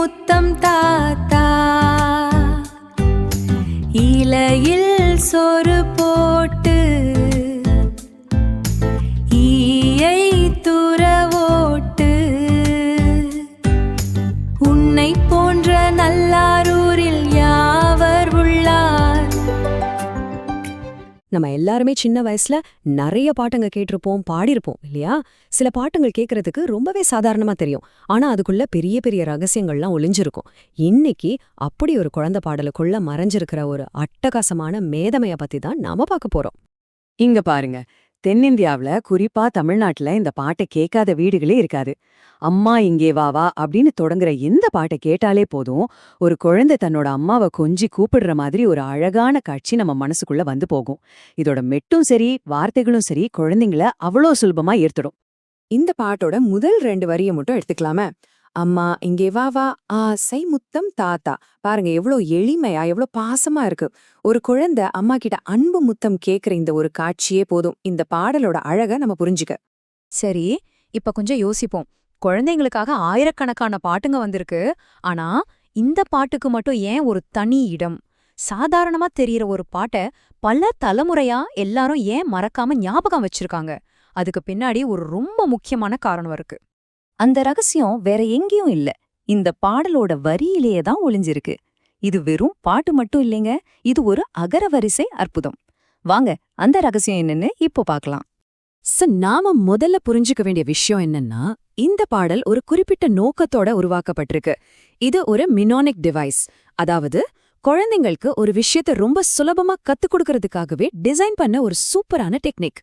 முத்தம் தாத்தா, இலையில் சொரு போட்டு ஈயை துறவோட்டு, உன்னை போன்ற நல்லாரூரில் யாவர் உள்ளார். நம்ம எல்லாருமே சின்ன வயசுல நிறைய பாட்டுங்க கேட்டிருப்போம், பாடியிருப்போம் இல்லையா? சில பாட்டுங்கள் கேட்கறதுக்கு ரொம்பவே சாதாரணமா தெரியும், ஆனா அதுக்குள்ள பெரிய பெரிய ரகசியங்கள்லாம் ஒளிஞ்சிருக்கும். இன்னைக்கு அப்படி ஒரு குழந்தை பாடலுக்குள்ள மறைஞ்சிருக்கிற ஒரு அட்டகாசமான மேதமைய பத்தி தான் நாம பார்க்க போறோம். இங்க பாருங்க, தென்னிந்தியாவுல குறிப்பா தமிழ்நாட்டுல இந்த பாட்டை கேட்காத வீடுகளே இருக்காது. அம்மா இங்கே வா வா அப்படின்னு தொடங்குற எந்த பாட்டை கேட்டாலே போதும், ஒரு குழந்தை தன்னோட அம்மாவை கொஞ்சி கூப்பிடுற மாதிரி ஒரு அழகான காட்சி நம்ம மனசுக்குள்ள வந்து போகும். இதோட மெட்டும் சரி, வார்த்தைகளும் சரி, குழந்தைங்கள அவ்வளோ சுலபமா ஈர்த்துடும். இந்த பாட்டோட முதல் 2 வரிய மட்டும் எடுத்துக்கலாமே. அம்மா இங்கே வா வா, ஆசை முத்தம் தாத்தா. பாருங்க எவ்வளோ எளிமையா, எவ்வளோ பாசமா இருக்கு. ஒரு குழந்தை அம்மா கிட்ட அன்பு முத்தம் கேக்குற இந்த ஒரு காட்சியே போதும் இந்த பாடலோட அழக நம்ம புரிஞ்சுக்க. சரி, இப்ப கொஞ்சம் யோசிப்போம். குழந்தைங்களுக்காக ஆயிரக்கணக்கான பாட்டுங்க வந்திருக்கு. ஆனா இந்த பாட்டுக்கு மட்டும் ஏன் ஒரு தனி இடம்? சாதாரணமா தெரியற ஒரு பாட்ட பல தலைமுறையா எல்லாரும் ஏன் மறக்காம ஞாபகம் வச்சிருக்காங்க? அதுக்கு பின்னாடி ஒரு ரொம்ப முக்கியமான காரணம் இருக்கு. அந்த ரகசியம் வேற எங்கேயும் இல்ல, இந்த பாடலோட வரியிலேயே தான் ஒளிஞ்சிருக்கு. இது வெறும் பாட்டு மட்டும் இல்லைங்க, இது ஒரு அகரவரிசை அற்புதம். வாங்க அந்த ரகசியம் என்னன்னு இப்போ பார்க்கலாம். நாம முதல்ல புரிஞ்சுக்க வேண்டிய விஷயம் என்னன்னா, இந்த பாடல் ஒரு குறிப்பிட்ட நோக்கத்தோட உருவாக்கப்பட்டிருக்கு. இது ஒரு மினோனிக் டிவைஸ், அதாவது குழந்தைங்களுக்கு ஒரு விஷயத்தை ரொம்ப சுலபமா கத்துக் கொடுக்கறதுக்காகவே டிசைன் பண்ண ஒரு சூப்பரான டெக்னிக்.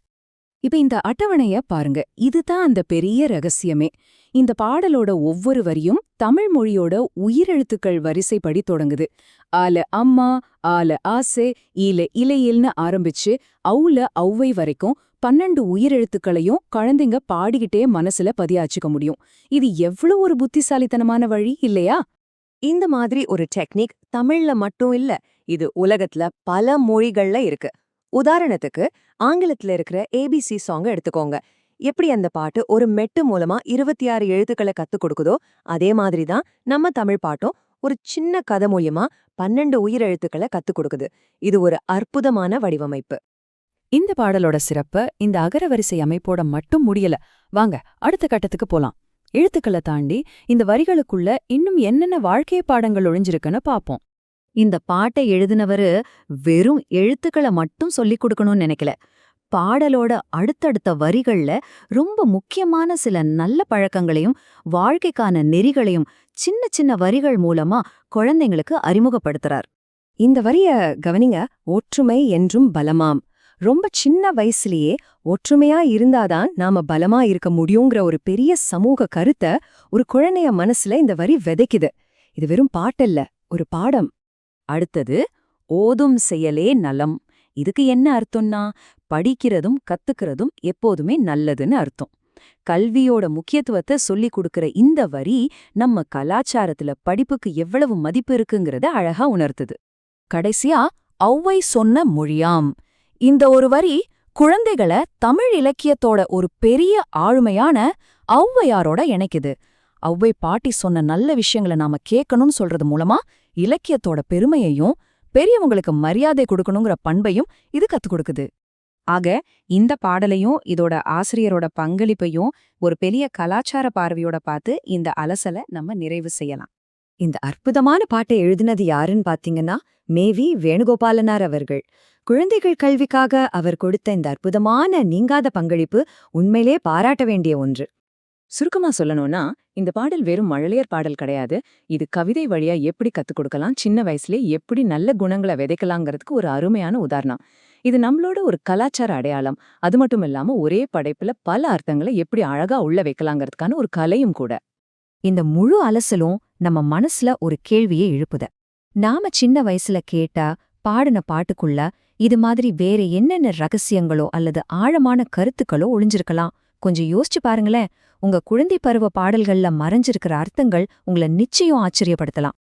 இப்ப இந்த அட்டவணைய பாருங்க, இதுதான் அந்த பெரிய ரகசியமே. இந்த பாடலோட ஒவ்வொரு வரியும் தமிழ் மொழியோட உயிரெழுத்துக்கள் வரிசைப்படி தொடங்குது. ஆல அம்மா, ஆல ஆசை, ஈல இலையில்னு ஆரம்பிச்சு ஔல ஔவை வரைக்கும் 12 உயிரெழுத்துக்களையும் குழந்தைங்க பாடிக்கிட்டே மனசுல பதியாச்சுக்க முடியும். இது எவ்வளவு ஒரு புத்திசாலித்தனமான வழி இல்லையா? இந்த மாதிரி ஒரு டெக்னிக் தமிழ்ல மட்டும் இல்ல, இது உலகத்துல பல மொழிகள்ல இருக்கு. உதாரணத்துக்கு ஆங்கிலத்துல இருக்கிற ஏபிசி சாங் எடுத்துக்கோங்க. எப்படி அந்த பாட்டு ஒரு மெட்டு மூலமா 26 எழுத்துக்களை கத்துக் கொடுக்குதோ, அதே மாதிரிதான் நம்ம தமிழ் பாட்டும் ஒரு சின்ன கதை மூலியமா 12 உயிரெழுத்துக்களை கத்துக் கொடுக்குது. இது ஒரு அற்புதமான வடிவமைப்பு. இந்த பாடலோட சிறப்பு இந்த அகரவரிசை அமைப்போட மட்டும் முடியல. வாங்க அடுத்த கட்டத்துக்கு போலாம். எழுத்துக்களை தாண்டி இந்த வரிகளுக்குள்ள இன்னும் என்னென்ன வாழ்க்கை பாடங்கள் ஒளிஞ்சிருக்குன்னு பாப்போம். இந்த பாட்டை எழுதினவரு வெறும் எழுத்துக்களை மட்டும் சொல்லிக் கொடுக்கணும்னு நினைக்கல. பாடலோட அடுத்தடுத்த வரிகள்ல ரொம்ப முக்கியமான சில நல்ல பழக்கங்களையும் வாழ்க்கைக்கான நெறிகளையும் சின்ன சின்ன வரிகள் மூலமா குழந்தைங்களுக்கு அறிமுகப்படுத்துறார். இந்த வரிய கவனிங்க, ஒற்றுமை என்றும் பலமாம். ரொம்ப சின்ன வயசுலயே ஒற்றுமையா இருந்தாதான் நாம பலமா இருக்க முடியுங்கிற ஒரு பெரிய சமூக கருத்தை ஒரு குழந்தைய மனசுல இந்த வரி விதைக்குது. இது வெறும் பாட்டல்ல, ஒரு பாடம். அடுத்தது ஓதும் செயலே நலம். இதுக்கு என்ன அர்த்தம்னா, படிக்கிறதும் கத்துக்கிறதும் எப்போதுமே நல்லதுன்னு அர்த்தம். கல்வியோட முக்கியத்துவத்தை சொல்லிக் கொடுக்கிற இந்த வரி நம்ம கலாச்சாரத்துல படிப்புக்கு எவ்வளவு மதிப்பு இருக்குங்கிறத அழகா உணர்த்துது. கடைசியா ஔவை சொன்ன மொழியாம். இந்த ஒரு வரி குழந்தைகளை தமிழ் இலக்கியத்தோட ஒரு பெரிய ஆளுமையான ஔவையாரோட இணைக்குது. ஔவை பாட்டி சொன்ன நல்ல விஷயங்களை நாம கேட்கணும்னு சொல்றது மூலமா இலக்கியத்தோட பெருமையையும் பெரியவங்களுக்கு மரியாதை கொடுக்கணுங்கிற பண்பையும் இது கத்துக் கொடுக்குது. ஆக இந்த பாடலையும் இதோட ஆசிரியரோட பங்களிப்பையும் ஒரு பெரிய கலாச்சார பார்வையோட பார்த்து இந்த அலசலை நம்ம நிறைவு செய்யலாம். இந்த அற்புதமான பாட்டை எழுதினது யாருன்னு பாத்தீங்கன்னா, மேவி வேணுகோபாலனார் அவர்கள். குழந்தைகள் கல்விக்காக அவர் கொடுத்த இந்த அற்புதமான நீங்காத பங்களிப்பு உண்மையிலே பாராட்ட வேண்டிய ஒன்று. சுருக்கமா சொல்லணும்னா, இந்த பாடல் வெறும் மழலையர் பாடல் கிடையாது. இது கவிதை வழியா எப்படி கத்துக் கொடுக்கலாம், சின்ன வயசுல எப்படி நல்ல குணங்களை விதைக்கலாங்கிறதுக்கு ஒரு அருமையான உதாரணம். இது நம்மளோட ஒரு கலாச்சார அடையாளம். அது மட்டும் இல்லாம ஒரே படைப்புல பல அர்த்தங்களை எப்படி அழகா உள்ள வைக்கலாங்கிறதுக்கான ஒரு கலையும் கூட. இந்த முழு அலசலும் நம்ம மனசுல ஒரு கேள்வியை எழுப்புத. நாம சின்ன வயசுல கேட்டா பாடின பாட்டுக்குள்ள இது மாதிரி வேற என்னென்ன ரகசியங்களோ அல்லது ஆழமான கருத்துக்களோ ஒளிஞ்சிருக்கலாம்? கொஞ்சம் யோசிச்சு பாருங்களேன். உங்க குழந்தை பருவ பாடல்கள்ல மறைஞ்சிருக்கிற அர்த்தங்கள் உங்களை நிச்சயம் ஆச்சரியப்படுத்தலாம்.